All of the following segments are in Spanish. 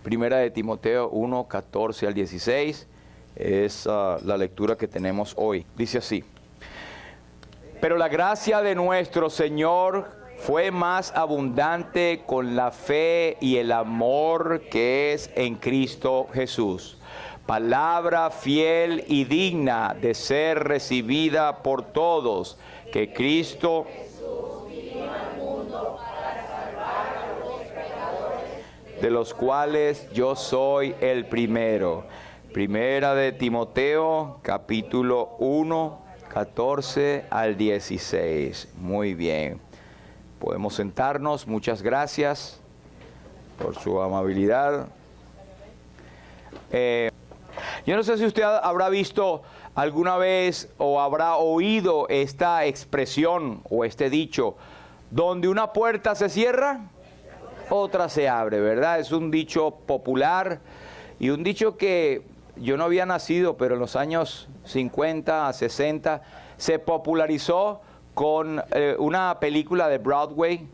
Primera de Timoteo 1, 14 al 16, es la lectura que tenemos hoy. Dice así: pero la gracia de nuestro Señor fue más abundante con la fe y el amor que es en Cristo Jesús. Palabra fiel y digna de ser recibida por todos, que Cristo de los cuales yo soy el primero. Primera de Timoteo, capítulo 1, 14 al 16. Muy bien. Podemos sentarnos. Muchas gracias por su amabilidad. Yo no sé si usted habrá visto alguna vez o habrá oído esta expresión o este dicho: donde una puerta se cierra, otra se abre, ¿verdad? Es un dicho popular y un dicho que yo no había nacido, pero en los años 50 a 60 se popularizó con una película de Broadway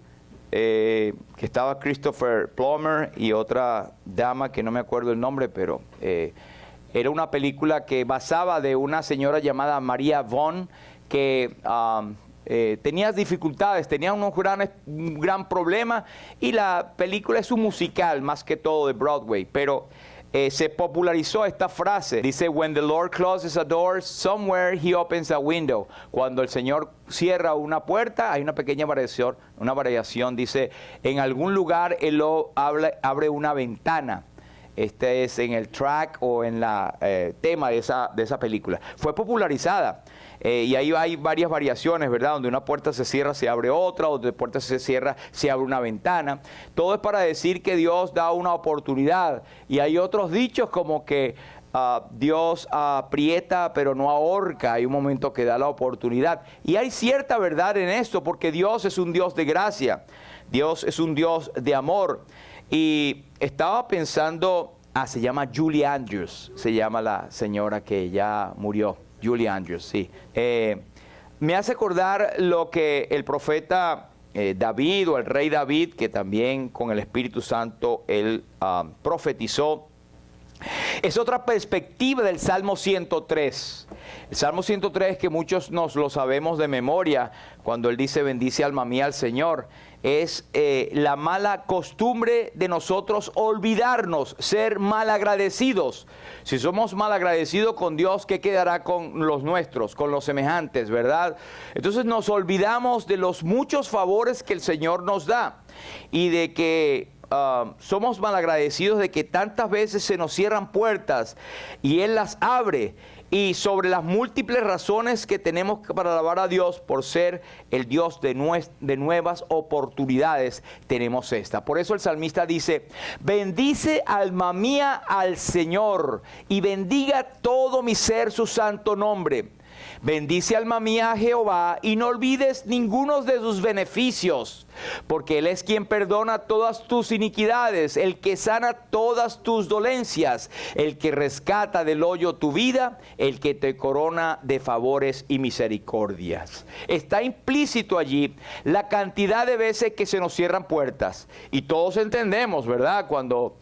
que estaba Christopher Plummer y otra dama que no me acuerdo el nombre, pero era una película que basaba de una señora llamada María Vaughan que tenía dificultades, tenía un gran problema, y la película es un musical más que todo de Broadway, pero se popularizó esta frase. Dice: when the Lord closes a door, somewhere he opens a window. Cuando el Señor cierra una puerta, hay una pequeña variación, dice: en algún lugar Él abre una ventana. Este es en el track o en la tema de esa película. Fue popularizada. Y ahí hay varias variaciones, ¿verdad? Donde una puerta se cierra, se abre otra, donde una puerta se cierra, se abre una ventana. Todo es para decir que Dios da una oportunidad. Y hay otros dichos como que Dios aprieta pero no ahorca. Hay un momento que da la oportunidad. Y hay cierta verdad en esto, porque Dios es un Dios de gracia. Dios es un Dios de amor. Y estaba pensando, se llama Julie Andrews, se llama la señora que ya murió. Julie Andrews, sí. Me hace acordar lo que el profeta David, o el rey David, que también con el Espíritu Santo él profetizó. Es otra perspectiva del Salmo 103. El Salmo 103, que muchos nos lo sabemos de memoria, cuando él dice: bendice alma mía al Señor. Es la mala costumbre de nosotros olvidarnos, ser malagradecidos. Si somos malagradecidos con Dios, ¿qué quedará con los nuestros, con los semejantes, verdad? Entonces nos olvidamos de los muchos favores que el Señor nos da, y de que somos malagradecidos de que tantas veces se nos cierran puertas y Él las abre. Y sobre las múltiples razones que tenemos para alabar a Dios por ser el Dios de nuevas oportunidades, tenemos esta. Por eso el salmista dice: bendice alma mía al Señor, y bendiga todo mi ser su santo nombre. Bendice alma mía a Jehová, y no olvides ninguno de sus beneficios, porque Él es quien perdona todas tus iniquidades, el que sana todas tus dolencias, el que rescata del hoyo tu vida, el que te corona de favores y misericordias. Está implícito allí la cantidad de veces que se nos cierran puertas, y todos entendemos, ¿verdad? Cuando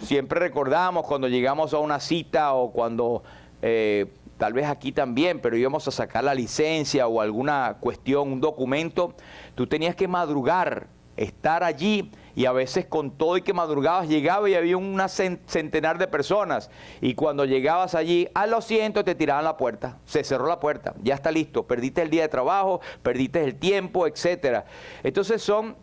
siempre recordamos cuando llegamos a una cita, o cuando tal vez aquí también, pero íbamos a sacar la licencia o alguna cuestión, un documento, tú tenías que madrugar, estar allí, y a veces con todo y que madrugabas llegaba y había una centenar de personas, y cuando llegabas allí, lo siento, te tiraban la puerta, se cerró la puerta, ya está listo, perdiste el día de trabajo, perdiste el tiempo, etcétera. Entonces son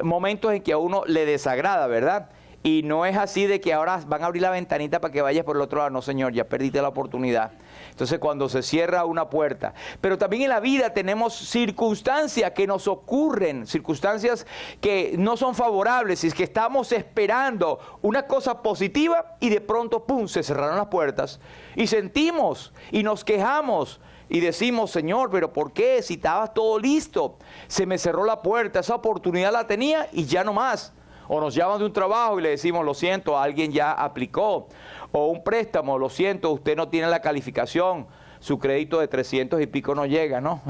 momentos en que a uno le desagrada, ¿verdad? Y no es así de que ahora van a abrir la ventanita para que vayas por el otro lado. No, señor, ya perdiste la oportunidad. Entonces, cuando se cierra una puerta. Pero también en la vida tenemos circunstancias que nos ocurren, circunstancias que no son favorables, y es que estamos esperando una cosa positiva y de pronto, ¡pum!, se cerraron las puertas. Y sentimos y nos quejamos y decimos: Señor, ¿pero por qué? Si estaba todo listo, se me cerró la puerta, esa oportunidad la tenía y ya no más. O nos llaman de un trabajo y le decimos: lo siento, alguien ya aplicó. O un préstamo: lo siento, usted no tiene la calificación, su crédito de 300 y pico no llega, ¿no?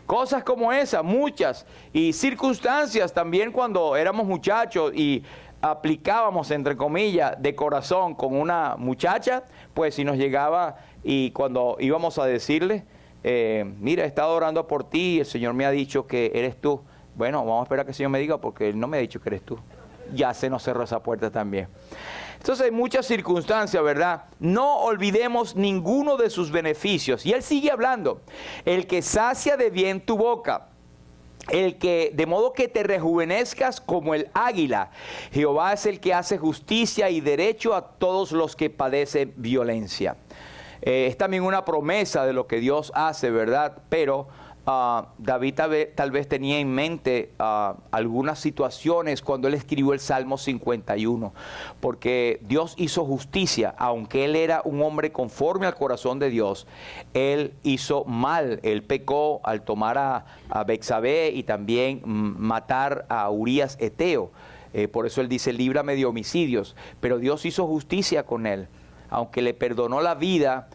Cosas como esas, muchas. Y circunstancias también cuando éramos muchachos y aplicábamos, entre comillas, de corazón con una muchacha, pues si nos llegaba y cuando íbamos a decirle, mira, he estado orando por ti y el Señor me ha dicho que eres tú. Bueno, vamos a esperar que el Señor me diga porque Él no me ha dicho que eres tú. Ya se nos cerró esa puerta también. Entonces hay muchas circunstancias, ¿verdad? No olvidemos ninguno de sus beneficios. Y Él sigue hablando. El que sacia de bien tu boca, de modo que te rejuvenezcas como el águila. Jehová es el que hace justicia y derecho a todos los que padecen violencia. Es también una promesa de lo que Dios hace, ¿verdad? Pero David tal vez tenía en mente algunas situaciones cuando él escribió el Salmo 51, porque Dios hizo justicia, aunque él era un hombre conforme al corazón de Dios, él hizo mal, él pecó al tomar a Betsabé y también matar a Urías Eteo. Por eso él dice, líbrame de homicidios, pero Dios hizo justicia con él, aunque le perdonó la vida.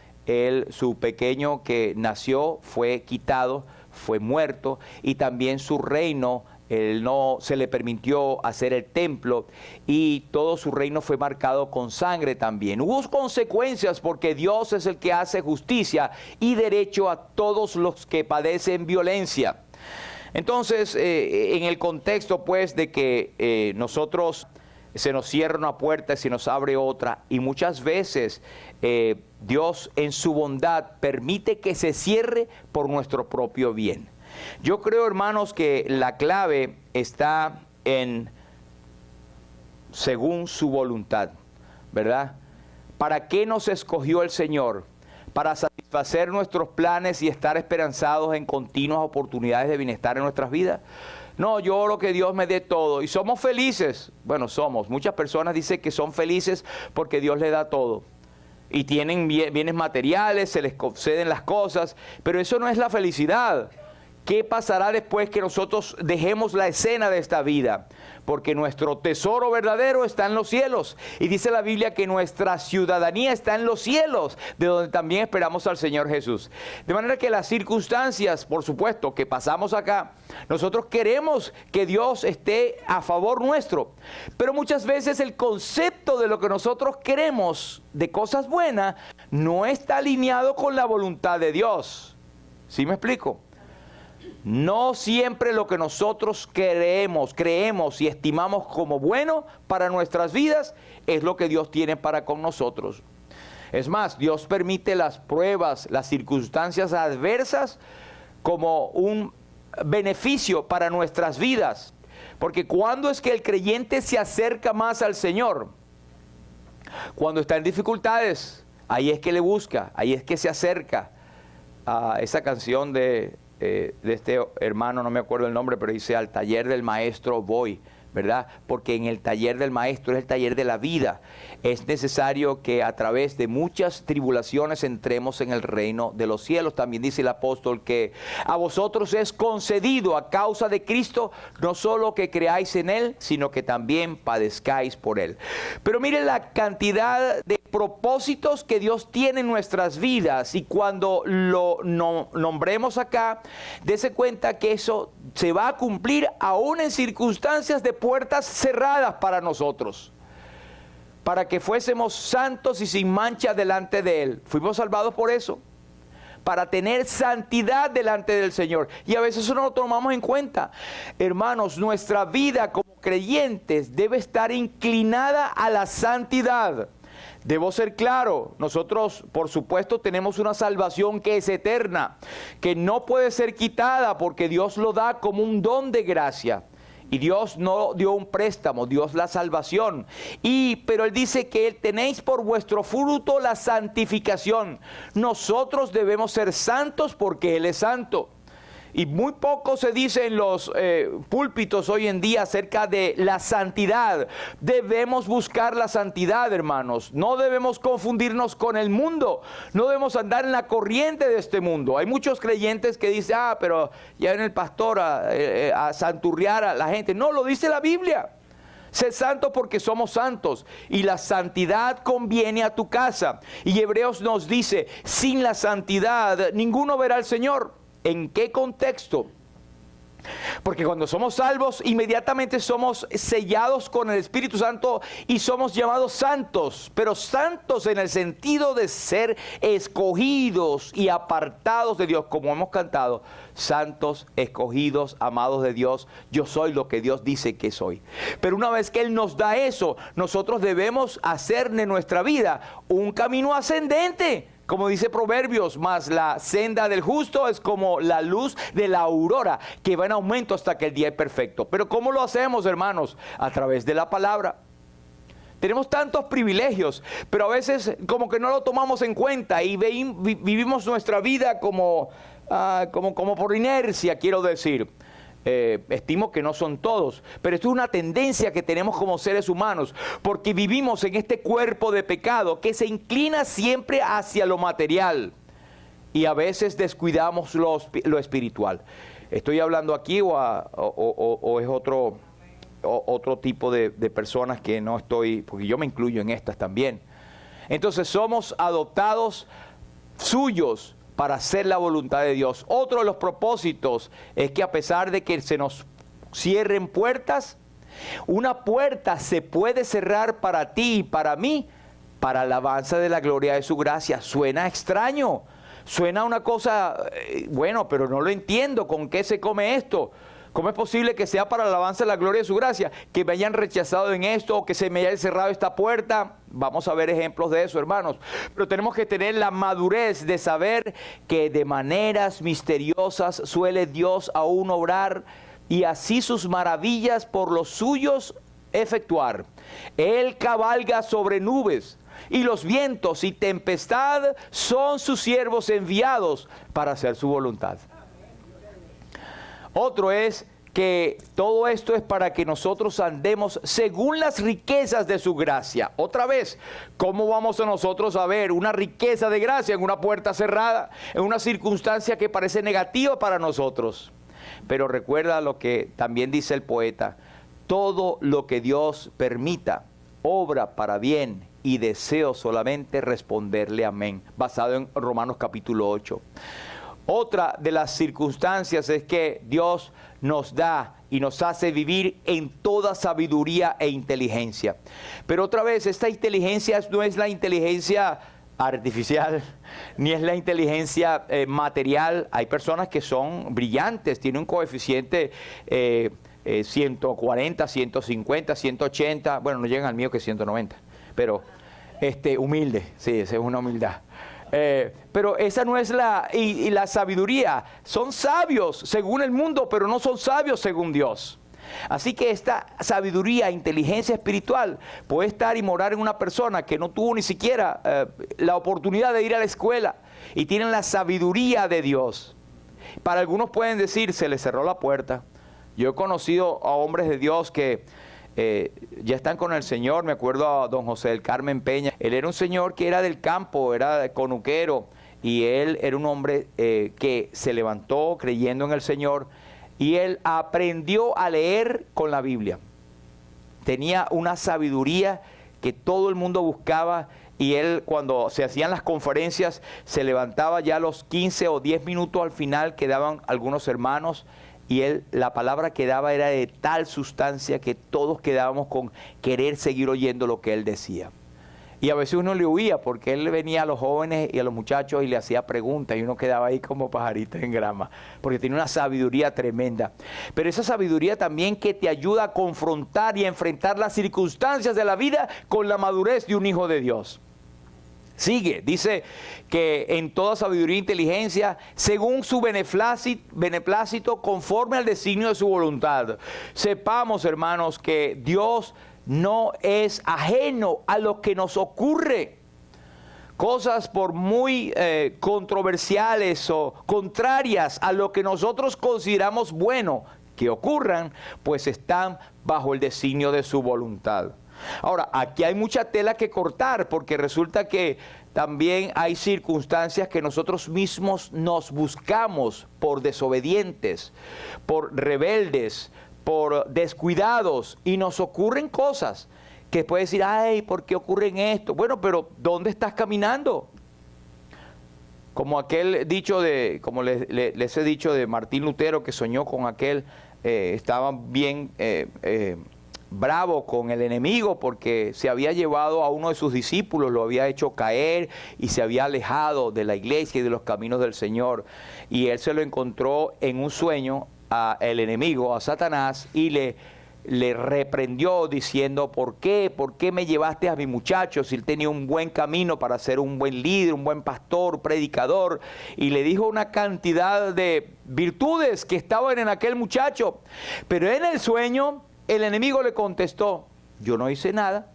Su pequeño que nació fue quitado, fue muerto, y también su reino, él no se le permitió hacer el templo, y todo su reino fue marcado con sangre también. Hubo consecuencias porque Dios es el que hace justicia y derecho a todos los que padecen violencia. Entonces, en el contexto pues de que nosotros se nos cierra una puerta y se nos abre otra, y muchas veces Dios en su bondad permite que se cierre por nuestro propio bien. Yo creo, hermanos, que la clave está en según su voluntad, ¿verdad? ¿Para qué nos escogió el Señor? Para satisfacer nuestros planes y estar esperanzados en continuas oportunidades de bienestar en nuestras vidas. No, yo oro que Dios me dé todo y somos felices. Bueno, somos. Muchas personas dicen que son felices porque Dios les da todo. Y tienen bienes materiales, se les conceden las cosas, pero eso no es la felicidad. ¿Qué pasará después que nosotros dejemos la escena de esta vida? Porque nuestro tesoro verdadero está en los cielos. Y dice la Biblia que nuestra ciudadanía está en los cielos, de donde también esperamos al Señor Jesús. De manera que las circunstancias, por supuesto, que pasamos acá, nosotros queremos que Dios esté a favor nuestro. Pero muchas veces el concepto de lo que nosotros queremos, de cosas buenas, no está alineado con la voluntad de Dios. ¿Sí me explico? No siempre lo que nosotros creemos y estimamos como bueno para nuestras vidas es lo que Dios tiene para con nosotros. Es más, Dios permite las pruebas, las circunstancias adversas como un beneficio para nuestras vidas. Porque ¿cuándo es que el creyente se acerca más al Señor? Cuando está en dificultades, ahí es que le busca, ahí es que se acerca. A esa canción de este hermano, no me acuerdo el nombre, pero dice, al taller del maestro voy, ¿verdad? Porque en el taller del maestro es el taller de la vida. Es necesario que a través de muchas tribulaciones entremos en el reino de los cielos. También dice el apóstol que a vosotros es concedido a causa de Cristo, no solo que creáis en Él, sino que también padezcáis por Él. Pero miren la cantidad de propósitos que Dios tiene en nuestras vidas, y cuando lo nombremos acá, dése cuenta que eso se va a cumplir aún en circunstancias de puertas cerradas para nosotros, para que fuésemos santos y sin mancha delante de Él. Fuimos salvados por eso, para tener santidad delante del Señor, y a veces eso no lo tomamos en cuenta. Hermanos, nuestra vida como creyentes debe estar inclinada a la santidad. Debo ser claro, nosotros por supuesto tenemos una salvación que es eterna, que no puede ser quitada porque Dios lo da como un don de gracia. Y Dios no dio un préstamo, Dios la salvación. Pero Él dice que tenéis por vuestro fruto la santificación. Nosotros debemos ser santos porque Él es santo. Y muy poco se dice en los púlpitos hoy en día acerca de la santidad. Debemos buscar la santidad, hermanos. No debemos confundirnos con el mundo. No debemos andar en la corriente de este mundo. Hay muchos creyentes que dicen, pero ya viene el pastor a santurrear a la gente. No, lo dice la Biblia. Sé santo porque somos santos, y la santidad conviene a tu casa. Y Hebreos nos dice, sin la santidad ninguno verá al Señor. ¿En qué contexto? Porque cuando somos salvos, inmediatamente somos sellados con el Espíritu Santo y somos llamados santos, pero santos en el sentido de ser escogidos y apartados de Dios, como hemos cantado, santos, escogidos, amados de Dios, yo soy lo que Dios dice que soy. Pero una vez que Él nos da eso, nosotros debemos hacer de nuestra vida un camino ascendente. Como dice Proverbios, más la senda del justo es como la luz de la aurora, que va en aumento hasta que el día es perfecto. Pero ¿cómo lo hacemos, hermanos? A través de la palabra. Tenemos tantos privilegios, pero a veces como que no lo tomamos en cuenta y vivimos nuestra vida como por inercia, quiero decir. Estimo que no son todos, pero esto es una tendencia que tenemos como seres humanos, porque vivimos en este cuerpo de pecado que se inclina siempre hacia lo material y a veces descuidamos lo espiritual. ¿Estoy hablando aquí o es otro tipo de personas que no estoy, porque yo me incluyo en estas también? Entonces somos adoptados suyos para hacer la voluntad de Dios. Otro de los propósitos es que a pesar de que se nos cierren puertas, una puerta se puede cerrar para ti y para mí, para alabanza de la gloria de su gracia. Suena extraño, suena una cosa, bueno, pero no lo entiendo, ¿con qué se come esto? ¿Cómo es posible que sea para la alabanza de la gloria de su gracia? Que me hayan rechazado en esto o que se me haya cerrado esta puerta. Vamos a ver ejemplos de eso, hermanos. Pero tenemos que tener la madurez de saber que de maneras misteriosas suele Dios aún obrar y así sus maravillas por los suyos efectuar. Él cabalga sobre nubes y los vientos y tempestad son sus siervos enviados para hacer su voluntad. Otro es que todo esto es para que nosotros andemos según las riquezas de su gracia. Otra vez, ¿cómo vamos a nosotros a ver una riqueza de gracia en una puerta cerrada, en una circunstancia que parece negativa para nosotros? Pero recuerda lo que también dice el poeta, todo lo que Dios permita, obra para bien y deseo solamente responderle amén, basado en Romanos capítulo 8. Otra de las circunstancias es que Dios nos da y nos hace vivir en toda sabiduría e inteligencia. Pero otra vez, esta inteligencia no es la inteligencia artificial, ni es la inteligencia material. Hay personas que son brillantes, tienen un coeficiente 140, 150, 180, bueno, no llegan al mío que es 190, pero humilde, sí, esa es una humildad. Pero esa no es la sabiduría. Son sabios según el mundo, pero no son sabios según Dios. Así que esta sabiduría, inteligencia espiritual puede estar y morar en una persona que no tuvo ni siquiera la oportunidad de ir a la escuela y tienen la sabiduría de Dios. Para algunos pueden decir, se les cerró la puerta. Yo he conocido a hombres de Dios que ya están con el Señor. Me acuerdo a don José del Carmen Peña. Él era un señor que era del campo, era conuquero, y él era un hombre que se levantó creyendo en el Señor, y él aprendió a leer con la Biblia. Tenía una sabiduría que todo el mundo buscaba, y él, cuando se hacían las conferencias, se levantaba ya a los 15 o 10 minutos al final, quedaban algunos hermanos, y él, la palabra que daba era de tal sustancia que todos quedábamos con querer seguir oyendo lo que él decía. Y a veces uno le huía porque él venía a los jóvenes y a los muchachos y le hacía preguntas y uno quedaba ahí como pajarito en grama, porque tiene una sabiduría tremenda. Pero esa sabiduría también que te ayuda a confrontar y a enfrentar las circunstancias de la vida con la madurez de un hijo de Dios. Sigue, dice que en toda sabiduría e inteligencia, según su beneplácito, conforme al designio de su voluntad. Sepamos, hermanos, que Dios no es ajeno a lo que nos ocurre. Cosas por muy controversiales o contrarias a lo que nosotros consideramos bueno que ocurran, pues están bajo el designio de su voluntad. Ahora, aquí hay mucha tela que cortar, porque resulta que también hay circunstancias que nosotros mismos nos buscamos por desobedientes, por rebeldes, por descuidados, y nos ocurren cosas que puedes decir, ay, ¿por qué ocurren esto? Bueno, pero ¿dónde estás caminando? Como aquel dicho como les he dicho de Martín Lutero, que soñó con aquel, estaba bien bravo con el enemigo porque se había llevado a uno de sus discípulos, lo había hecho caer y se había alejado de la iglesia y de los caminos del Señor. Y él se lo encontró en un sueño, el enemigo, a Satanás, y le reprendió diciendo: ¿por qué me llevaste a mi muchacho si él tenía un buen camino para ser un buen líder, un buen pastor, predicador? Y le dijo una cantidad de virtudes que estaban en aquel muchacho. Pero en el sueño el enemigo le contestó: yo no hice nada,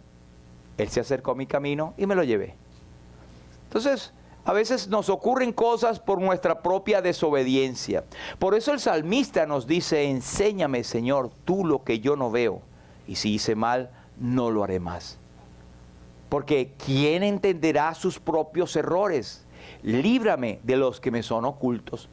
él se acercó a mi camino y me lo llevé. Entonces, a veces nos ocurren cosas por nuestra propia desobediencia. Por eso el salmista nos dice: enséñame, Señor, tú lo que yo no veo, y si hice mal, no lo haré más. Porque ¿quién entenderá sus propios errores? Líbrame de los que me son ocultos.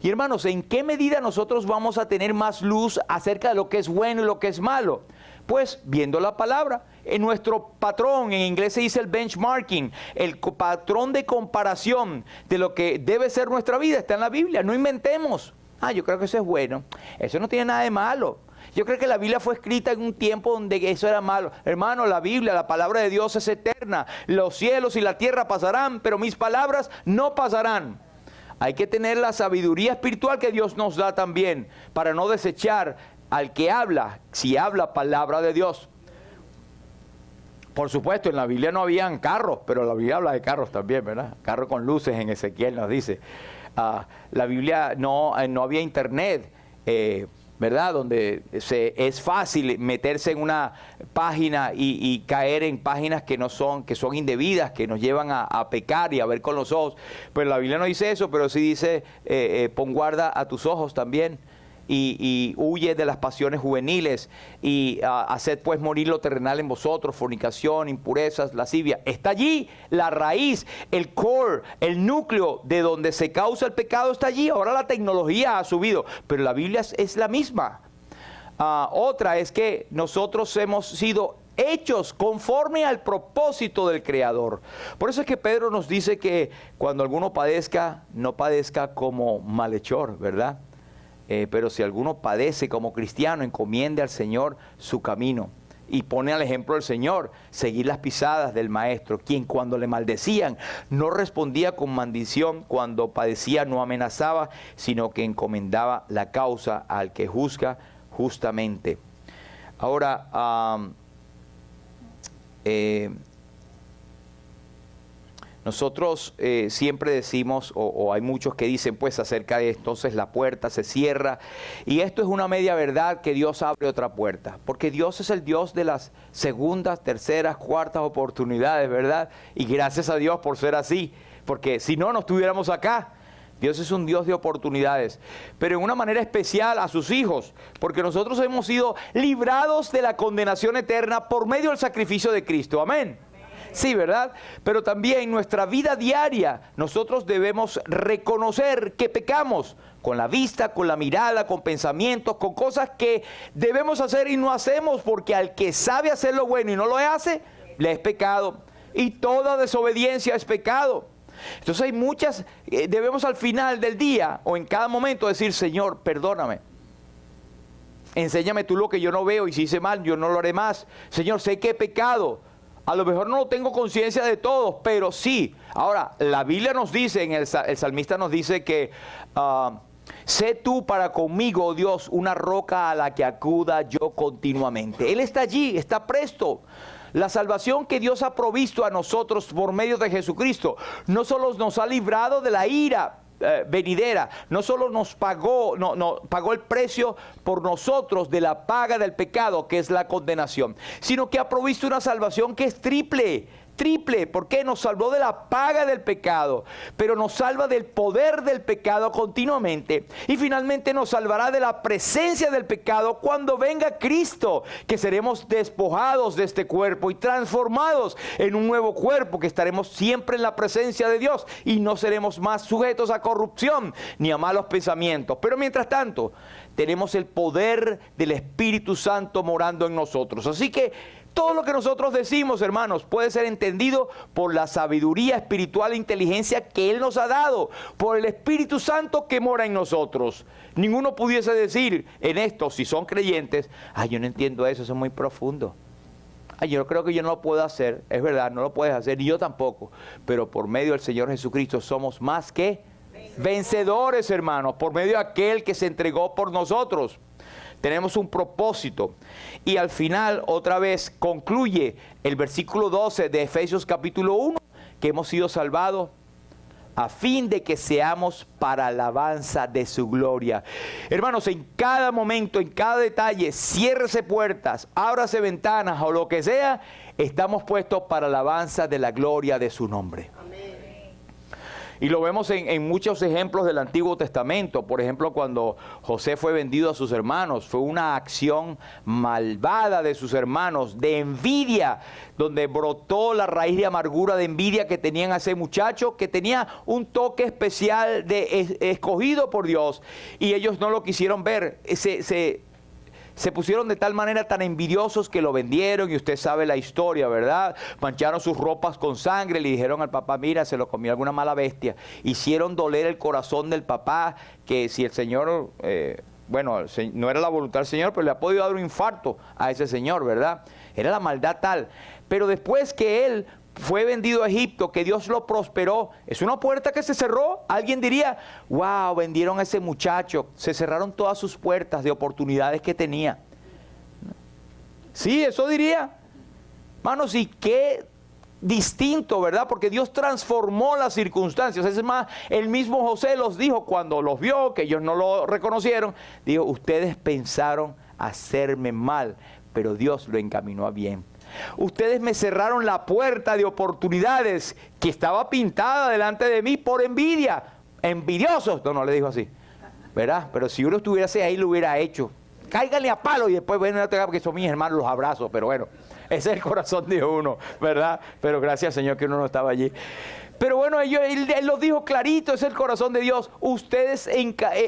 Y hermanos, ¿en qué medida nosotros vamos a tener más luz acerca de lo que es bueno y lo que es malo? Pues viendo la palabra. En nuestro patrón, en inglés se dice el benchmarking, el patrón de comparación de lo que debe ser nuestra vida, está en la Biblia. No inventemos. Yo creo que eso es bueno. Eso no tiene nada de malo. Yo creo que la Biblia fue escrita en un tiempo donde eso era malo. Hermano, la Biblia, la palabra de Dios es eterna. Los cielos y la tierra pasarán, pero mis palabras no pasarán. Hay que tener la sabiduría espiritual que Dios nos da también, para no desechar al que habla, si habla palabra de Dios. Por supuesto, en la Biblia no habían carros, pero la Biblia habla de carros también, ¿verdad? Carro con luces, en Ezequiel nos dice. La Biblia no había internet, ¿verdad? Donde es fácil meterse en una página y caer en páginas que son indebidas, que nos llevan a pecar y a ver con los ojos. Pero la Biblia no dice eso, pero sí dice: pon guarda a tus ojos también. Y huye de las pasiones juveniles, y haced pues morir lo terrenal en vosotros: fornicación, impurezas, lascivia. Está allí la raíz, el core, el núcleo de donde se causa el pecado está allí. Ahora la tecnología ha subido, pero la Biblia es la misma. Otra es que nosotros hemos sido hechos conforme al propósito del Creador. Por eso es que Pedro nos dice que cuando alguno padezca, no padezca como malhechor, ¿verdad? Pero si alguno padece como cristiano, encomiende al Señor su camino y pone al ejemplo del Señor, seguir las pisadas del Maestro, quien cuando le maldecían no respondía con maldición, cuando padecía no amenazaba, sino que encomendaba la causa al que juzga justamente. Ahora, nosotros siempre decimos, o hay muchos que dicen pues acerca de entonces la puerta se cierra, y esto es una media verdad, que Dios abre otra puerta, porque Dios es el Dios de las segundas, terceras, cuartas oportunidades, ¿verdad? Y gracias a Dios por ser así, porque si no, no estuviéramos acá. Dios es un Dios de oportunidades, pero en una manera especial a sus hijos, porque nosotros hemos sido librados de la condenación eterna por medio del sacrificio de Cristo. Amén. Sí, ¿verdad? Pero también en nuestra vida diaria nosotros debemos reconocer que pecamos con la vista, con la mirada, con pensamientos, con cosas que debemos hacer y no hacemos, porque al que sabe hacer lo bueno y no lo hace, le es pecado. Y toda desobediencia es pecado. Entonces hay muchas, debemos al final del día o en cada momento decir: Señor, perdóname. Enséñame tú lo que yo no veo, y si hice mal, yo no lo haré más. Señor, sé que he pecado. A lo mejor no tengo conciencia de todos, pero sí. Ahora, la Biblia nos dice, el salmista nos dice que sé tú para conmigo, oh Dios, una roca a la que acuda yo continuamente. Él está allí, está presto. La salvación que Dios ha provisto a nosotros por medio de Jesucristo no solo nos ha librado de la ira venidera, no solo nos pagó, pagó el precio por nosotros de la paga del pecado, que es la condenación, sino que ha provisto una salvación que es triple, porque nos salvó de la paga del pecado, pero nos salva del poder del pecado continuamente, y finalmente nos salvará de la presencia del pecado cuando venga Cristo, que seremos despojados de este cuerpo y transformados en un nuevo cuerpo, que estaremos siempre en la presencia de Dios y no seremos más sujetos a corrupción ni a malos pensamientos. Pero mientras tanto tenemos el poder del Espíritu Santo morando en nosotros, así que Todo lo que nosotros decimos, hermanos, puede ser entendido por la sabiduría espiritual e inteligencia que Él nos ha dado, por el Espíritu Santo que mora en nosotros. Ninguno pudiese decir en esto, si son creyentes, ay, yo no entiendo eso es muy profundo. Ay, yo creo que yo no lo puedo hacer. Es verdad, no lo puedes hacer, y yo tampoco. Pero por medio del Señor Jesucristo somos más que vencedores, hermanos, por medio de aquel que se entregó por nosotros. Tenemos un propósito. Y al final, otra vez, concluye el versículo 12 de Efesios capítulo 1, que hemos sido salvados a fin de que seamos para alabanza de su gloria. Hermanos, en cada momento, en cada detalle, ciérrese puertas, ábrase ventanas o lo que sea, estamos puestos para alabanza de la gloria de su nombre. Y lo vemos en muchos ejemplos del Antiguo Testamento. Por ejemplo, cuando José fue vendido a sus hermanos, fue una acción malvada de sus hermanos, de envidia, donde brotó la raíz de amargura, de envidia que tenían a ese muchacho, que tenía un toque especial de escogido por Dios, y ellos no lo quisieron ver. Se pusieron de tal manera tan envidiosos que lo vendieron, y usted sabe la historia, ¿verdad? Mancharon sus ropas con sangre, le dijeron al papá, mira, se lo comió alguna mala bestia. Hicieron doler el corazón del papá, que si el Señor, no era la voluntad del Señor, pero le ha podido dar un infarto a ese señor, ¿verdad? Era la maldad tal. Pero después que él fue vendido a Egipto, que Dios lo prosperó, es una puerta que se cerró. Alguien diría, wow, vendieron a ese muchacho, se cerraron todas sus puertas de oportunidades que tenía. Sí, eso diría. Manos, y qué distinto, ¿verdad? Porque Dios transformó las circunstancias. Es más, el mismo José los dijo cuando los vio, que ellos no lo reconocieron, dijo, ustedes pensaron hacerme mal, pero Dios lo encaminó a bien. Ustedes me cerraron la puerta de oportunidades que estaba pintada delante de mí por envidia. Envidiosos. No le dijo así, ¿verdad? Pero si uno estuviese ahí, lo hubiera hecho. Cáiganle a palo y después ven a porque son mis hermanos, los abrazo. Pero bueno, ese es el corazón de uno, ¿verdad? Pero gracias, Señor, que uno no estaba allí. Pero bueno, él lo dijo clarito, es el corazón de Dios. Ustedes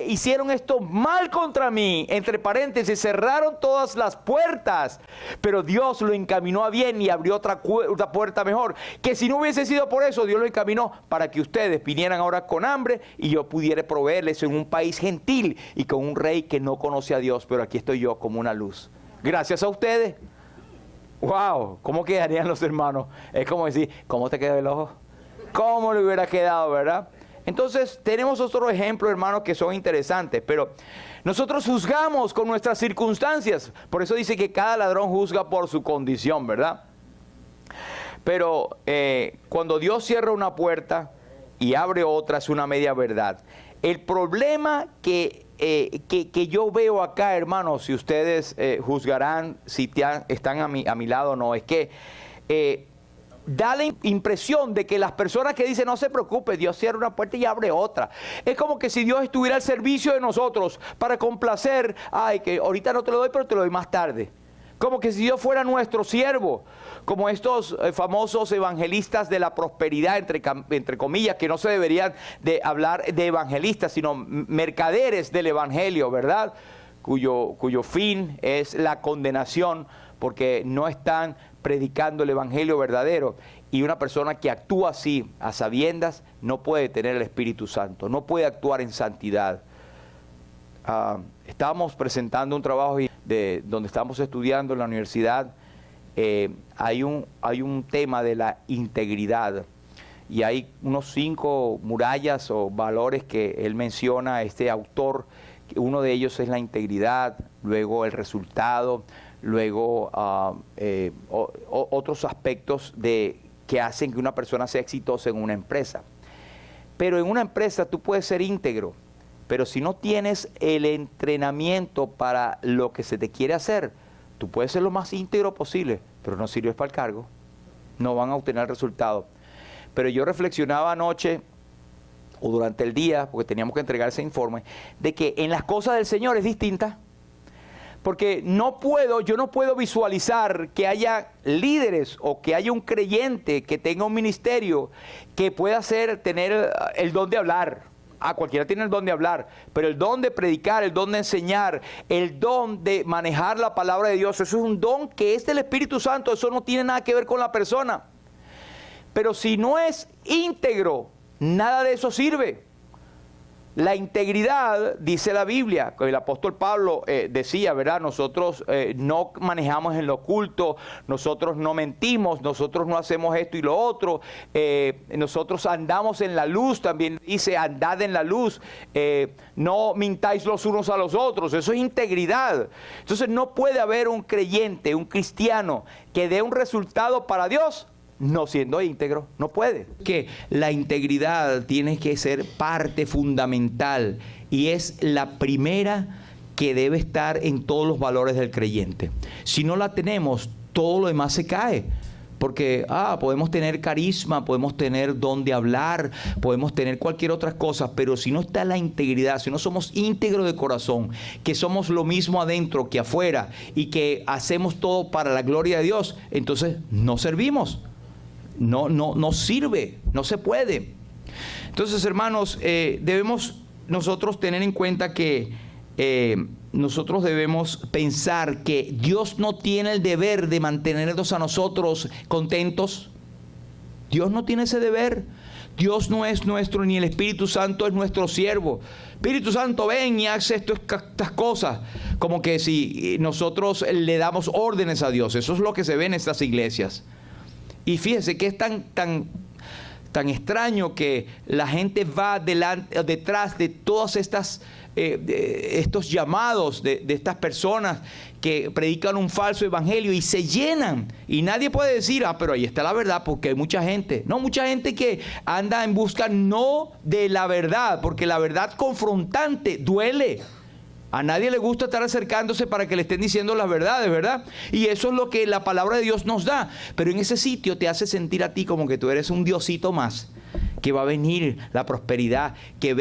hicieron esto mal contra mí, entre paréntesis, cerraron todas las puertas, pero Dios lo encaminó a bien y abrió otra puerta mejor. Que si no hubiese sido por eso, Dios lo encaminó para que ustedes vinieran ahora con hambre y yo pudiera proveerles en un país gentil y con un rey que no conoce a Dios, pero aquí estoy yo como una luz. Gracias a ustedes. ¡Wow! ¿Cómo quedarían los hermanos? Es como decir, ¿cómo te queda el ojo? ¿Cómo le hubiera quedado, verdad? Entonces, tenemos otros ejemplos, hermanos, que son interesantes, pero nosotros juzgamos con nuestras circunstancias. Por eso dice que cada ladrón juzga por su condición, ¿verdad? Pero cuando Dios cierra una puerta y abre otra, es una media verdad. El problema que yo veo acá, hermanos, si ustedes juzgarán si están a mi lado o no, es que da la impresión de que las personas que dicen no se preocupe, Dios cierra una puerta y abre otra. Es como que si Dios estuviera al servicio de nosotros para complacer, ay, que ahorita no te lo doy, pero te lo doy más tarde. Como que si Dios fuera nuestro siervo, como estos famosos evangelistas de la prosperidad, entre comillas, que no se deberían de hablar de evangelistas, sino mercaderes del evangelio, ¿verdad? Cuyo fin es la condenación, porque no están predicando el evangelio verdadero. Y una persona que actúa así, a sabiendas, no puede tener el Espíritu Santo, no puede actuar en santidad. Estábamos presentando un trabajo donde estábamos estudiando en la universidad. Hay un tema de la integridad, y hay unos 5 murallas o valores que él menciona, este autor. Uno de ellos es la integridad, luego el resultado, luego otros aspectos que hacen que una persona sea exitosa en una empresa. Pero en una empresa tú puedes ser íntegro, pero si no tienes el entrenamiento para lo que se te quiere hacer, tú puedes ser lo más íntegro posible, pero no sirves para el cargo, no van a obtener resultado. Pero yo reflexionaba anoche o durante el día, porque teníamos que entregar ese informe, de que en las cosas del Señor es distinta. Porque yo no puedo visualizar que haya líderes o que haya un creyente que tenga un ministerio que pueda tener el don de hablar. cualquiera tiene el don de hablar, pero el don de predicar, el don de enseñar, el don de manejar la palabra de Dios, eso es un don que es del Espíritu Santo, eso no tiene nada que ver con la persona. Pero si no es íntegro, nada de eso sirve. La integridad, dice la Biblia, el apóstol Pablo decía, ¿verdad? Nosotros no manejamos en lo oculto, nosotros no mentimos, nosotros no hacemos esto y lo otro, nosotros andamos en la luz, también dice, andad en la luz, no mintáis los unos a los otros, eso es integridad. Entonces no puede haber un creyente, un cristiano, que dé un resultado para Dios no siendo íntegro, no puede. Que la integridad tiene que ser parte fundamental y es la primera que debe estar en todos los valores del creyente. Si no la tenemos, todo lo demás se cae. Porque podemos tener carisma, podemos tener don de hablar, podemos tener cualquier otra cosa, pero si no está la integridad, si no somos íntegros de corazón, que somos lo mismo adentro que afuera y que hacemos todo para la gloria de Dios, entonces no servimos. No sirve, no se puede. Entonces, hermanos, debemos nosotros tener en cuenta que nosotros debemos pensar que Dios no tiene el deber de mantenernos a nosotros contentos. Dios no tiene ese deber. Dios no es nuestro, ni el Espíritu Santo es nuestro siervo. Espíritu Santo, ven y haz estas cosas. Como que si nosotros le damos órdenes a Dios. Eso es lo que se ve en estas iglesias. Y fíjese que es tan extraño que la gente va detrás de todas estos llamados de estas personas que predican un falso evangelio y se llenan. Y nadie puede decir, pero ahí está la verdad, porque hay mucha gente. No, mucha gente que anda en busca no de la verdad, porque la verdad confrontante duele. A nadie le gusta estar acercándose para que le estén diciendo las verdades, ¿verdad? Y eso es lo que la palabra de Dios nos da. Pero en ese sitio te hace sentir a ti como que tú eres un diosito más, que va a venir la prosperidad, que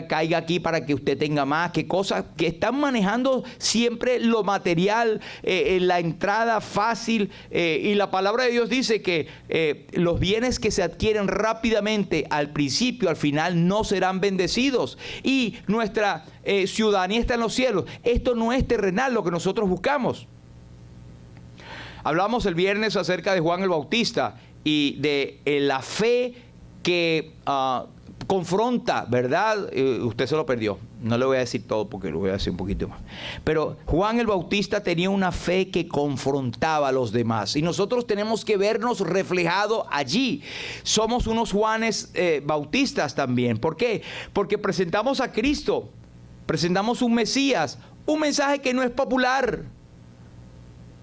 caiga aquí para que usted tenga más, que cosas que están manejando siempre lo material, la entrada fácil, y la palabra de Dios dice que los bienes que se adquieren rápidamente al principio, al final no serán bendecidos, y nuestra ciudadanía está en los cielos. Esto no es terrenal lo que nosotros buscamos. Hablamos el viernes acerca de Juan el Bautista y de la fe que confronta, ¿verdad? Usted se lo perdió. No le voy a decir todo porque lo voy a decir un poquito más. Pero Juan el Bautista tenía una fe que confrontaba a los demás. Y nosotros tenemos que vernos reflejados allí. Somos unos Juanes Bautistas también. ¿Por qué? Porque presentamos a Cristo. Presentamos un Mesías. Un mensaje que no es popular.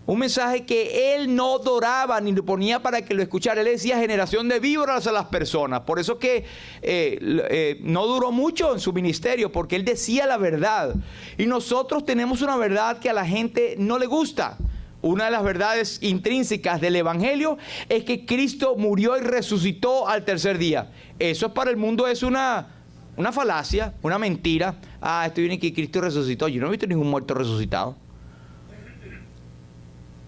Un mensaje que él no doraba ni lo ponía para que lo escuchara. Él decía generación de víboras a las personas. Por eso que no duró mucho en su ministerio, porque él decía la verdad. Y nosotros tenemos una verdad que a la gente no le gusta. Una de las verdades intrínsecas del Evangelio es que Cristo murió y resucitó al tercer día. Eso para el mundo es una falacia, una mentira. Estoy viendo que Cristo resucitó. Yo no he visto ningún muerto resucitado.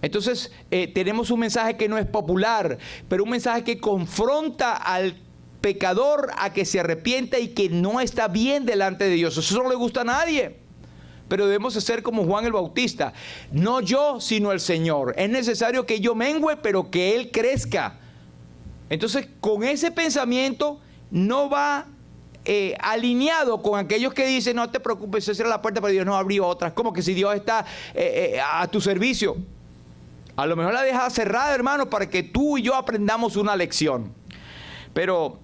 Entonces, tenemos un mensaje que no es popular, pero un mensaje que confronta al pecador a que se arrepienta y que no está bien delante de Dios. Eso no le gusta a nadie. Pero debemos ser como Juan el Bautista. No yo, sino el Señor. Es necesario que yo mengüe, pero que Él crezca. Entonces, con ese pensamiento no va alineado con aquellos que dicen, no te preocupes, se cierra la puerta, pero Dios nos abrió otras. Como que si Dios está a tu servicio. A lo mejor la deja cerrada, hermano, para que tú y yo aprendamos una lección. Pero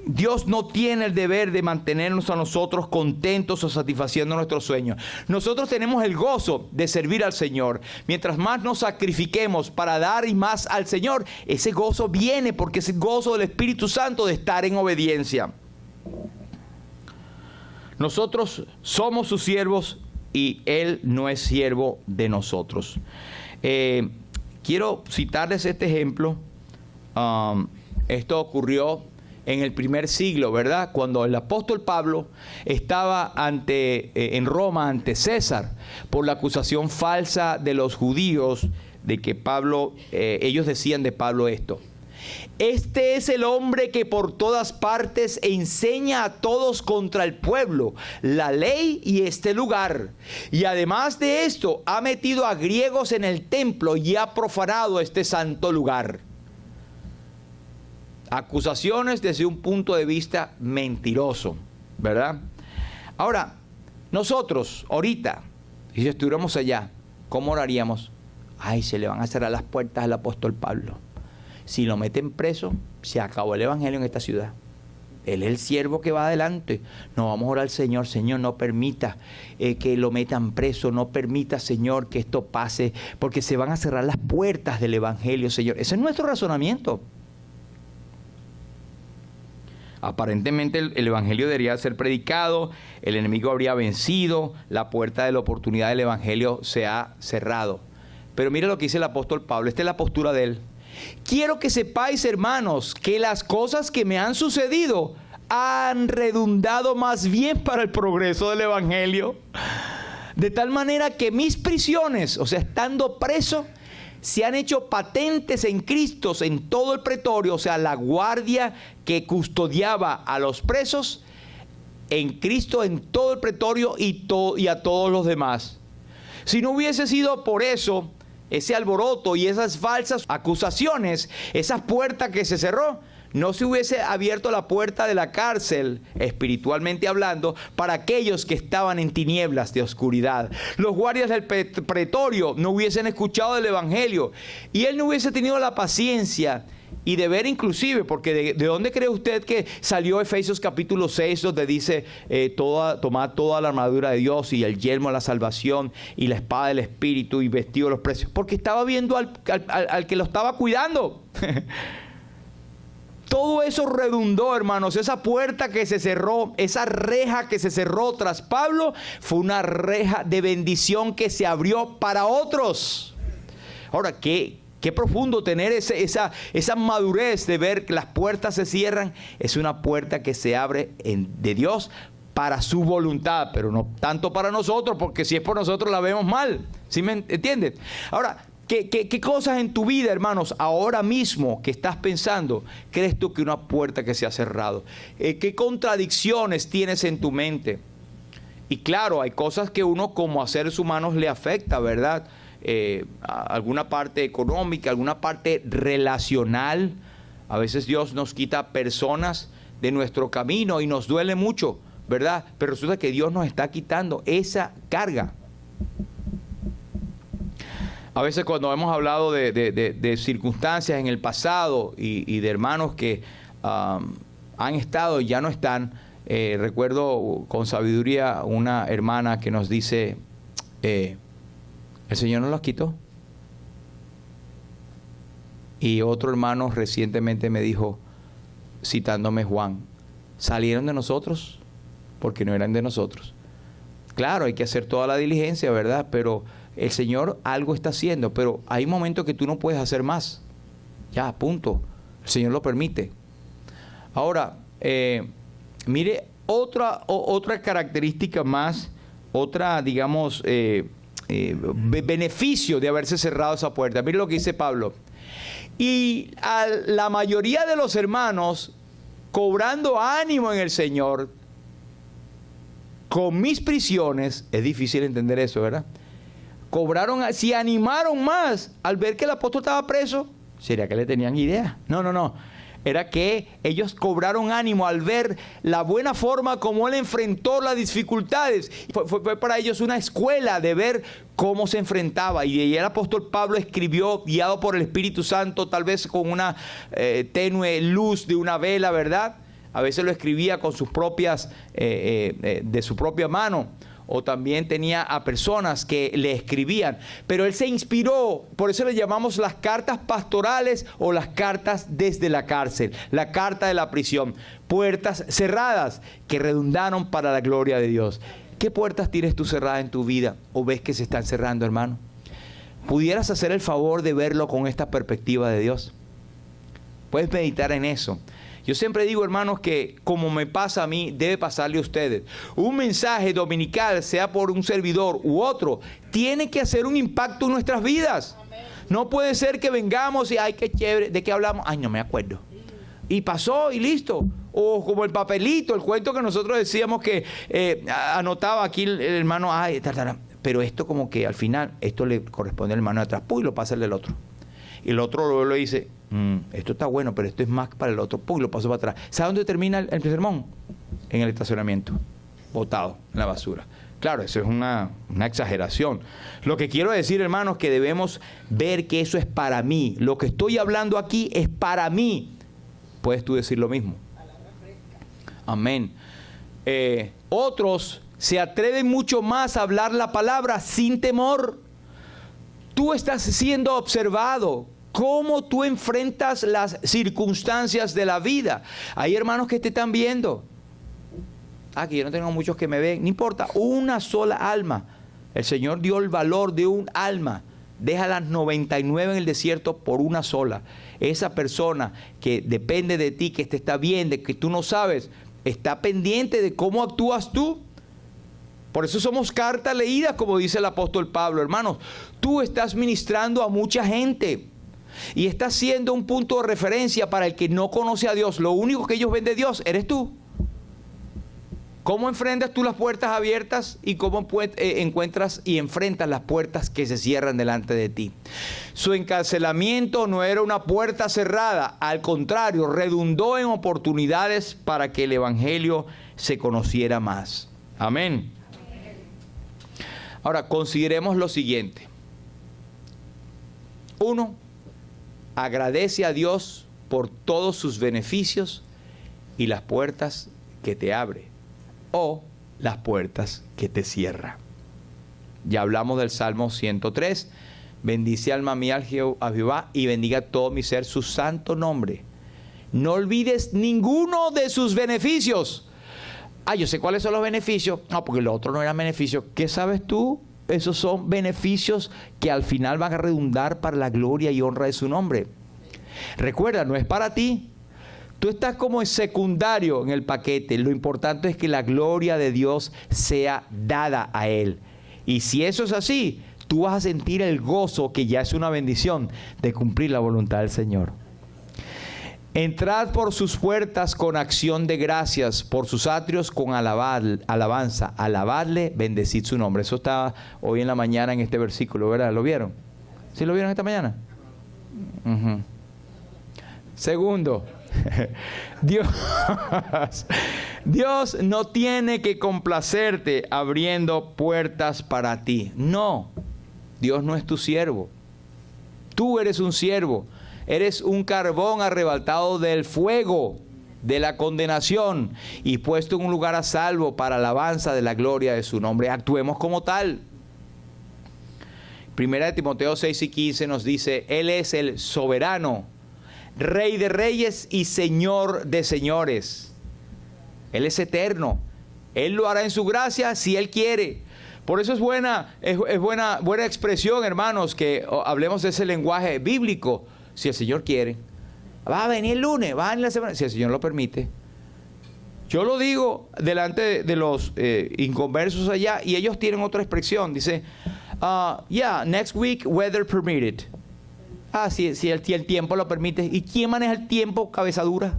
Dios no tiene el deber de mantenernos a nosotros contentos o satisfaciendo nuestros sueños. Nosotros tenemos el gozo de servir al Señor. Mientras más nos sacrifiquemos para dar y más al Señor, ese gozo viene porque es el gozo del Espíritu Santo de estar en obediencia. Nosotros somos sus siervos y Él no es siervo de nosotros. Quiero citarles este ejemplo. Esto ocurrió en el primer siglo, ¿verdad? Cuando el apóstol Pablo estaba en Roma ante César por la acusación falsa de los judíos de que Pablo, ellos decían de Pablo esto. Este es el hombre que por todas partes enseña a todos contra el pueblo, la ley y este lugar. Y además de esto, ha metido a griegos en el templo y ha profanado este santo lugar. Acusaciones desde un punto de vista mentiroso, ¿verdad? Ahora, nosotros, ahorita, si estuviéramos allá, ¿cómo oraríamos? Ay, se le van a cerrar las puertas al apóstol Pablo. Si lo meten preso, se acabó el evangelio en esta ciudad. Él es el siervo que va adelante. No, vamos a orar al Señor. Señor, no permita que lo metan preso. No permita, Señor, que esto pase, porque se van a cerrar las puertas del evangelio, Señor. Ese es nuestro razonamiento. Aparentemente el evangelio debería ser predicado, el enemigo habría vencido, la puerta de la oportunidad del evangelio se ha cerrado. Pero mire lo que dice el apóstol Pablo, esta es la postura de él. Quiero que sepáis, hermanos, que las cosas que me han sucedido han redundado más bien para el progreso del evangelio. De tal manera que mis prisiones, o sea, estando preso, se han hecho patentes en Cristo en todo el pretorio, o sea, la guardia que custodiaba a los presos en Cristo en todo el pretorio y a todos los demás. Si no hubiese sido por eso, ese alboroto y esas falsas acusaciones, esa puerta que se cerró, no se hubiese abierto la puerta de la cárcel, espiritualmente hablando, para aquellos que estaban en tinieblas de oscuridad. Los guardias del pretorio no hubiesen escuchado el evangelio y él no hubiese tenido la paciencia y de ver inclusive, porque ¿de dónde cree usted que salió Efesios capítulo 6, donde dice tomad toda la armadura de Dios y el yelmo de la salvación y la espada del Espíritu y vestido de los precios? Porque estaba viendo al que lo estaba cuidando. Todo eso redundó, hermanos. Esa puerta que se cerró, esa reja que se cerró tras Pablo, fue una reja de bendición que se abrió para otros. Ahora, qué profundo tener esa madurez de ver que las puertas se cierran. Es una puerta que se abre de Dios para su voluntad, pero no tanto para nosotros, porque si es por nosotros la vemos mal. ¿Sí me entiendes? Ahora, ¿Qué cosas en tu vida, hermanos, ahora mismo que estás pensando, crees tú que una puerta que se ha cerrado? ¿Qué contradicciones tienes en tu mente? Y claro, hay cosas que uno como a seres humanos le afecta, ¿verdad? Alguna parte económica, alguna parte relacional. A veces Dios nos quita personas de nuestro camino y nos duele mucho, ¿verdad? Pero resulta que Dios nos está quitando esa carga. A veces cuando hemos hablado de circunstancias en el pasado y de hermanos que han estado y ya no están, recuerdo con sabiduría una hermana que nos dice, el Señor nos los quitó. Y otro hermano recientemente me dijo, citándome Juan, salieron de nosotros porque no eran de nosotros. Claro, hay que hacer toda la diligencia, ¿verdad? Pero el Señor algo está haciendo, pero hay momentos que tú no puedes hacer más. Ya, punto. El Señor lo permite. Ahora, mire, otra característica más, otra, digamos, beneficio de haberse cerrado esa puerta. Mire lo que dice Pablo. Y a la mayoría de los hermanos, cobrando ánimo en el Señor, con mis prisiones, es difícil entender eso, ¿verdad? Se animaron más al ver que el apóstol estaba preso. ¿Sería que le tenían idea? No. Era que ellos cobraron ánimo al ver la buena forma como él enfrentó las dificultades. Fue para ellos una escuela de ver cómo se enfrentaba. Y el apóstol Pablo escribió, guiado por el Espíritu Santo, tal vez con una tenue luz de una vela, ¿verdad? A veces lo escribía con sus propias, de su propia mano. O también tenía a personas que le escribían. Pero él se inspiró, por eso le llamamos las cartas pastorales o las cartas desde la cárcel, la carta de la prisión. Puertas cerradas que redundaron para la gloria de Dios. ¿Qué puertas tienes tú cerradas en tu vida o ves que se están cerrando, hermano? ¿Pudieras hacer el favor de verlo con esta perspectiva de Dios? Puedes meditar en eso. Yo siempre digo, hermanos, que como me pasa a mí, debe pasarle a ustedes. Un mensaje dominical, sea por un servidor u otro, tiene que hacer un impacto en nuestras vidas. Amén. No puede ser que vengamos y, ay, qué chévere, ¿de qué hablamos? Ay, no me acuerdo. Y pasó y listo. O como el papelito, el cuento que nosotros decíamos que anotaba aquí el hermano, ay, pero esto como que al final, esto le corresponde al hermano de atrás, y lo pasa el del otro. Y el otro luego le dice, esto está bueno, pero esto es más para el otro, y lo pasó para atrás. ¿Sabe dónde termina el sermón? En el estacionamiento, botado en la basura. Claro, eso es una exageración. Lo que quiero decir, hermanos, que debemos ver que eso es para mí. Lo que estoy hablando aquí es para mí. ¿Puedes tú decir lo mismo? Amén. Otros se atreven mucho más a hablar la palabra sin temor. Tú estás siendo observado. ¿Cómo tú enfrentas las circunstancias de la vida? Hay hermanos que te están viendo. Que yo no tengo muchos que me ven. No importa, una sola alma. El Señor dio el valor de un alma. Deja las 99 en el desierto por una sola. Esa persona que depende de ti, que te está viendo, que tú no sabes, está pendiente de cómo actúas tú. Por eso somos cartas leídas, como dice el apóstol Pablo. Hermanos, tú estás ministrando a mucha gente y estás siendo un punto de referencia para el que no conoce a Dios. Lo único que ellos ven de Dios eres tú. ¿Cómo enfrentas tú las puertas abiertas y cómo encuentras y enfrentas las puertas que se cierran delante de ti? Su encarcelamiento no era una puerta cerrada, al contrario, redundó en oportunidades para que el evangelio se conociera más. Amén. Ahora, consideremos lo siguiente. 1. Agradece a Dios por todos sus beneficios y las puertas que te abre, o las puertas que te cierra. Ya hablamos del Salmo 103. Bendice alma mía a Jehová y bendiga todo mi ser su santo nombre. No olvides ninguno de sus beneficios. Yo sé cuáles son los beneficios. No, porque los otros no eran beneficios. ¿Qué sabes tú? Esos son beneficios que al final van a redundar para la gloria y honra de su nombre. Recuerda, no es para ti. Tú estás como en secundario en el paquete. Lo importante es que la gloria de Dios sea dada a Él. Y si eso es así, tú vas a sentir el gozo, que ya es una bendición, de cumplir la voluntad del Señor. Entrad por sus puertas con acción de gracias, por sus atrios con alabanza. Alabadle, bendecid su nombre. Eso estaba hoy en la mañana en este versículo, ¿verdad? ¿Lo vieron? ¿Sí lo vieron esta mañana? Segundo, Dios no tiene que complacerte abriendo puertas para ti. No, Dios no es tu siervo. Tú eres un siervo. Eres un carbón arrebatado del fuego de la condenación y puesto en un lugar a salvo para alabanza de la gloria de su nombre. Actuemos como tal. Primera de Timoteo 6:15 nos dice, Él es el soberano, Rey de reyes y Señor de señores. Él es eterno. Él lo hará en su gracia si Él quiere. Por eso es buena expresión, hermanos, que hablemos de ese lenguaje bíblico. Si el Señor quiere. Va a venir el lunes, va a venir la semana, si el Señor lo permite. Yo lo digo delante de los inconversos allá y ellos tienen otra expresión. Dice, next week, weather permitted. Si el tiempo lo permite. ¿Y quién maneja el tiempo, cabeza dura?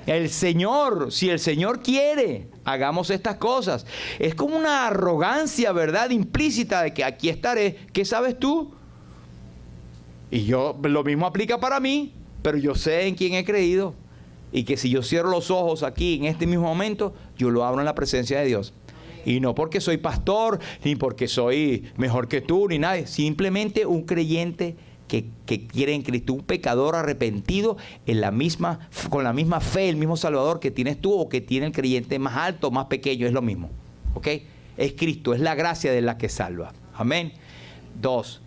El Señor. Si el Señor quiere, hagamos estas cosas. Es como una arrogancia, ¿verdad? Implícita de que aquí estaré. ¿Qué sabes tú? Y lo mismo aplica para mí, pero yo sé en quién he creído. Y que si yo cierro los ojos aquí en este mismo momento, yo lo abro en la presencia de Dios. Y no porque soy pastor, ni porque soy mejor que tú, ni nada. Simplemente un creyente que quiere en Cristo, un pecador arrepentido con la misma fe, el mismo Salvador que tienes tú o que tiene el creyente más alto, más pequeño, es lo mismo. ¿Ok? Es Cristo, es la gracia de la que salva. Amén. 2.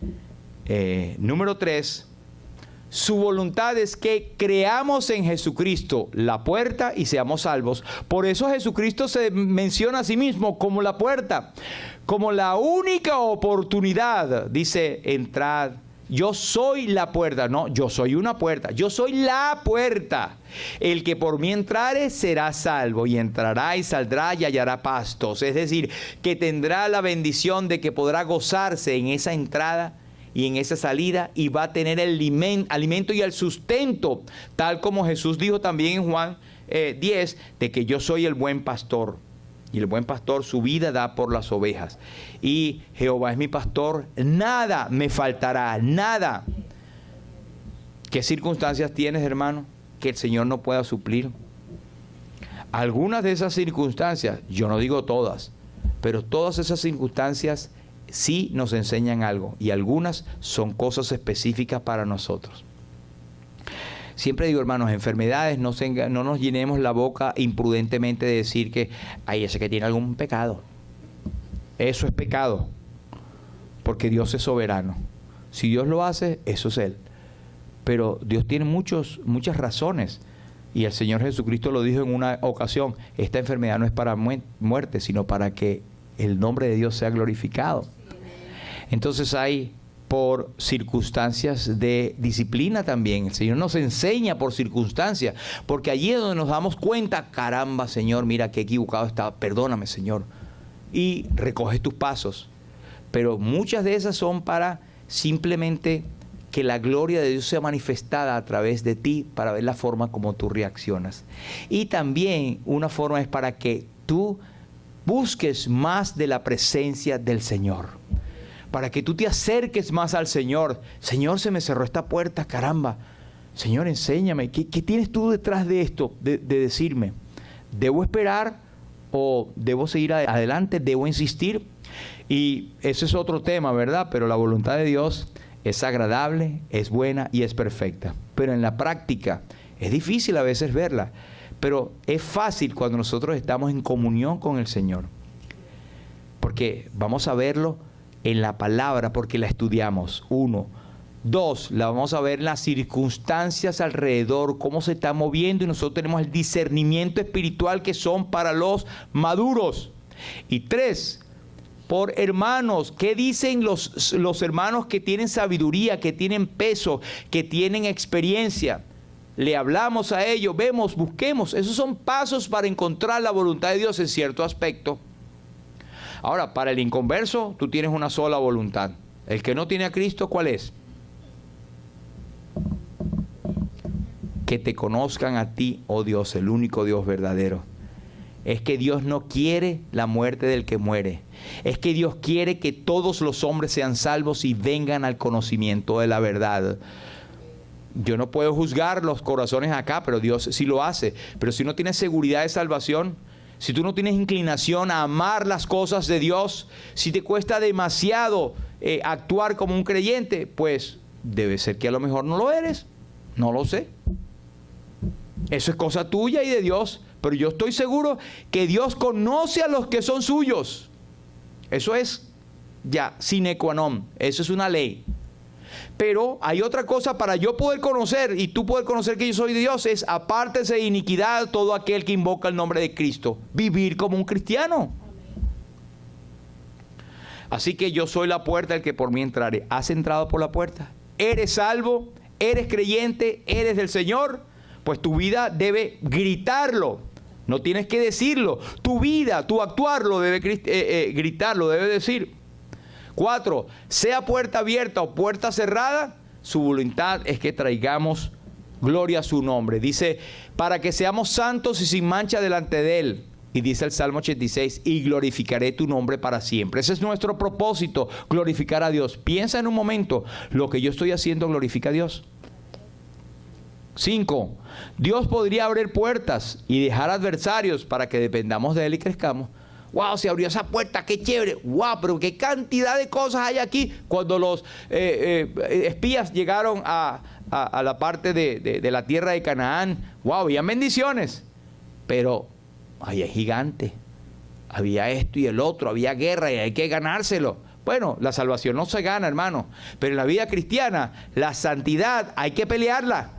Número 3. Su voluntad es que creamos en Jesucristo la puerta y seamos salvos. Por eso Jesucristo se menciona a sí mismo como la puerta, como la única oportunidad. Dice, entrad. Yo soy la puerta. No, yo soy una puerta. Yo soy la puerta. El que por mí entrare será salvo, y entrará y saldrá y hallará pastos. Es decir, que tendrá la bendición de que podrá gozarse en esa entrada y en esa salida, y va a tener el alimento y el sustento, tal como Jesús dijo también en Juan 10, de que yo soy el buen pastor. Y el buen pastor su vida da por las ovejas. Y Jehová es mi pastor, nada me faltará, nada. ¿Qué circunstancias tienes, hermano, que el Señor no pueda suplir? Algunas de esas circunstancias, yo no digo todas, pero todas esas circunstancias sí nos enseñan algo. Y algunas son cosas específicas para nosotros. Siempre digo, hermanos, enfermedades, no nos llenemos la boca imprudentemente de decir que hay ese que tiene algún pecado. Eso es pecado, porque Dios es soberano. Si Dios lo hace, eso es Él. Pero Dios tiene muchas razones. Y el Señor Jesucristo lo dijo en una ocasión, esta enfermedad no es para muerte, sino para que el nombre de Dios sea glorificado. Entonces hay por circunstancias de disciplina también. El Señor nos enseña por circunstancias, porque allí es donde nos damos cuenta, caramba, Señor, mira qué equivocado estaba, perdóname, Señor. Y recoges tus pasos. Pero muchas de esas son para simplemente que la gloria de Dios sea manifestada a través de ti, para ver la forma como tú reaccionas. Y también una forma es para que tú busques más de la presencia del Señor. Para que tú te acerques más al Señor. Señor, se me cerró esta puerta, caramba. Señor, enséñame. ¿Qué tienes tú detrás de esto? De decirme, ¿debo esperar o debo seguir adelante? ¿Debo insistir? Y ese es otro tema, ¿verdad? Pero la voluntad de Dios es agradable, es buena y es perfecta. Pero en la práctica es difícil a veces verla. Pero es fácil cuando nosotros estamos en comunión con el Señor. Porque vamos a verlo en la palabra, porque la estudiamos. 1. 2, la vamos a ver en las circunstancias alrededor, cómo se está moviendo, y nosotros tenemos el discernimiento espiritual que son para los maduros. Y 3, por hermanos, ¿qué dicen los hermanos que tienen sabiduría, que tienen peso, que tienen experiencia? Le hablamos a ellos, vemos, busquemos. Esos son pasos para encontrar la voluntad de Dios en cierto aspecto. Ahora, para el inconverso, tú tienes una sola voluntad. El que no tiene a Cristo, ¿cuál es? Que te conozcan a ti, oh Dios, el único Dios verdadero. Es que Dios no quiere la muerte del que muere. Es que Dios quiere que todos los hombres sean salvos y vengan al conocimiento de la verdad. Yo no puedo juzgar los corazones acá, pero Dios sí lo hace. Pero si no tienes seguridad de salvación, si tú no tienes inclinación a amar las cosas de Dios, si te cuesta demasiado actuar como un creyente, pues debe ser que a lo mejor no lo eres. No lo sé. Eso es cosa tuya y de Dios. Pero yo estoy seguro que Dios conoce a los que son suyos. Eso es ya sine qua non. Eso es una ley. Pero hay otra cosa para yo poder conocer y tú poder conocer que yo soy de Dios, es apártese de iniquidad todo aquel que invoca el nombre de Cristo. Vivir como un cristiano. Así que yo soy la puerta del que por mí entrare. ¿Has entrado por la puerta? ¿Eres salvo? ¿Eres creyente? ¿Eres del Señor? Pues tu vida debe gritarlo. No tienes que decirlo. Tu vida, tu actuar lo debe gritarlo, debe decir. 4, sea puerta abierta o puerta cerrada, su voluntad es que traigamos gloria a su nombre. Dice, para que seamos santos y sin mancha delante de Él. Y dice el Salmo 86, y glorificaré tu nombre para siempre. Ese es nuestro propósito, glorificar a Dios. Piensa en un momento, lo que yo estoy haciendo glorifica a Dios. 5, Dios podría abrir puertas y dejar adversarios para que dependamos de Él y crezcamos. ¡Wow! Se abrió esa puerta, qué chévere. ¡Wow! Pero qué cantidad de cosas hay aquí. Cuando los espías llegaron a la parte de la tierra de Canaán, ¡wow! Había bendiciones. Pero había gigantes. Había esto y el otro. Había guerra y hay que ganárselo. Bueno, la salvación no se gana, hermano. Pero en la vida cristiana, la santidad hay que pelearla.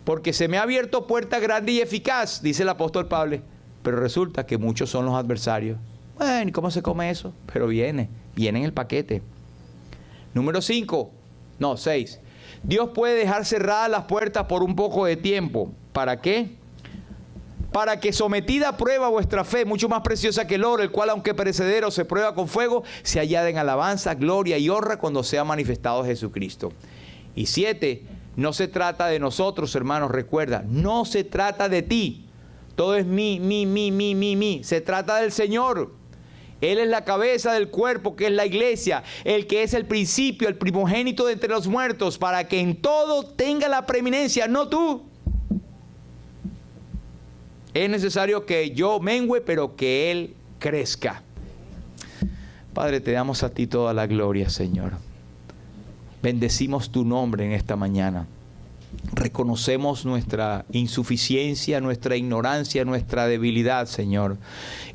Porque se me ha abierto puerta grande y eficaz, dice el apóstol Pablo. Pero resulta que muchos son los adversarios. Bueno, ¿y cómo se come eso? Pero viene en el paquete. Número 6. Dios puede dejar cerradas las puertas por un poco de tiempo. ¿Para qué? para que sometida a prueba vuestra fe, mucho más preciosa que el oro, el cual aunque perecedero se prueba con fuego, se hallada en alabanza, gloria y honra cuando sea manifestado Jesucristo. Y 7, no se trata de nosotros, hermanos, recuerda, no se trata de ti. Todo es mí. Se trata del Señor. Él es la cabeza del cuerpo, que es la iglesia, el que es el principio, el primogénito de entre los muertos, para que en todo tenga la preeminencia, no tú. Es necesario que yo mengüe, pero que Él crezca. Padre, te damos a ti toda la gloria, Señor. Bendecimos tu nombre en esta mañana. Reconocemos nuestra insuficiencia, nuestra ignorancia, nuestra debilidad, Señor.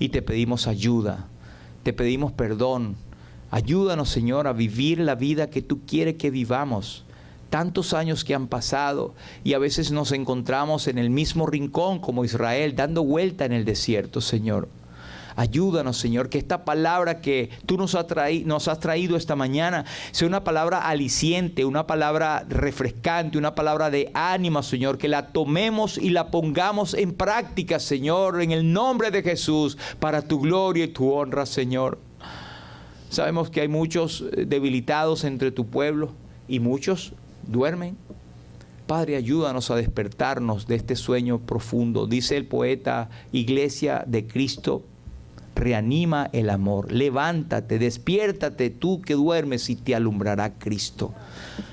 Y te pedimos ayuda, te pedimos perdón. Ayúdanos, Señor, a vivir la vida que tú quieres que vivamos. Tantos años que han pasado y a veces nos encontramos en el mismo rincón como Israel, dando vuelta en el desierto, Señor. Ayúdanos, Señor, que esta palabra que tú nos has traído esta mañana sea una palabra aliciente, una palabra refrescante, una palabra de ánimo, Señor, que la tomemos y la pongamos en práctica, Señor, en el nombre de Jesús, para tu gloria y tu honra, Señor. Sabemos que hay muchos debilitados entre tu pueblo y muchos duermen. Padre, ayúdanos a despertarnos de este sueño profundo. Dice el poeta, Iglesia de Cristo, reanima el amor. Levántate, despiértate tú que duermes y te alumbrará Cristo.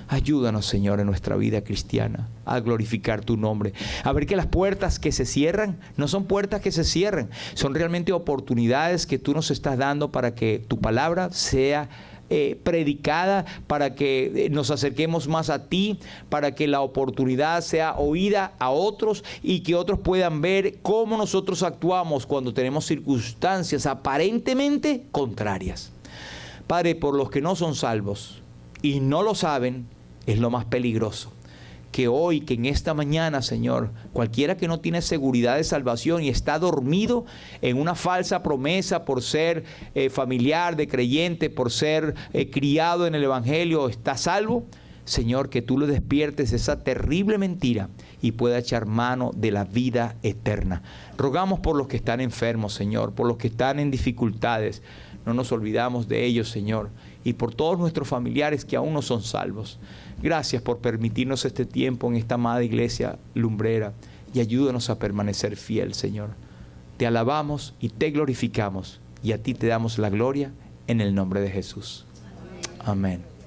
Ayúdanos, Señor, en nuestra vida cristiana a glorificar tu nombre. A ver que las puertas que se cierran no son puertas que se cierran, son realmente oportunidades que tú nos estás dando para que tu palabra sea predicada, para que nos acerquemos más a ti, para que la oportunidad sea oída a otros y que otros puedan ver cómo nosotros actuamos cuando tenemos circunstancias aparentemente contrarias. Padre, por los que no son salvos y no lo saben, es lo más peligroso. Que hoy, que en esta mañana, Señor, cualquiera que no tiene seguridad de salvación y está dormido en una falsa promesa por ser familiar de creyente, por ser criado en el Evangelio, está salvo, Señor, que tú le despiertes esa terrible mentira y pueda echar mano de la vida eterna. Rogamos por los que están enfermos, Señor, por los que están en dificultades. No nos olvidamos de ellos, Señor, y por todos nuestros familiares que aún no son salvos. Gracias por permitirnos este tiempo en esta amada iglesia lumbrera y ayúdanos a permanecer fiel, Señor. Te alabamos y te glorificamos y a ti te damos la gloria en el nombre de Jesús. Amén.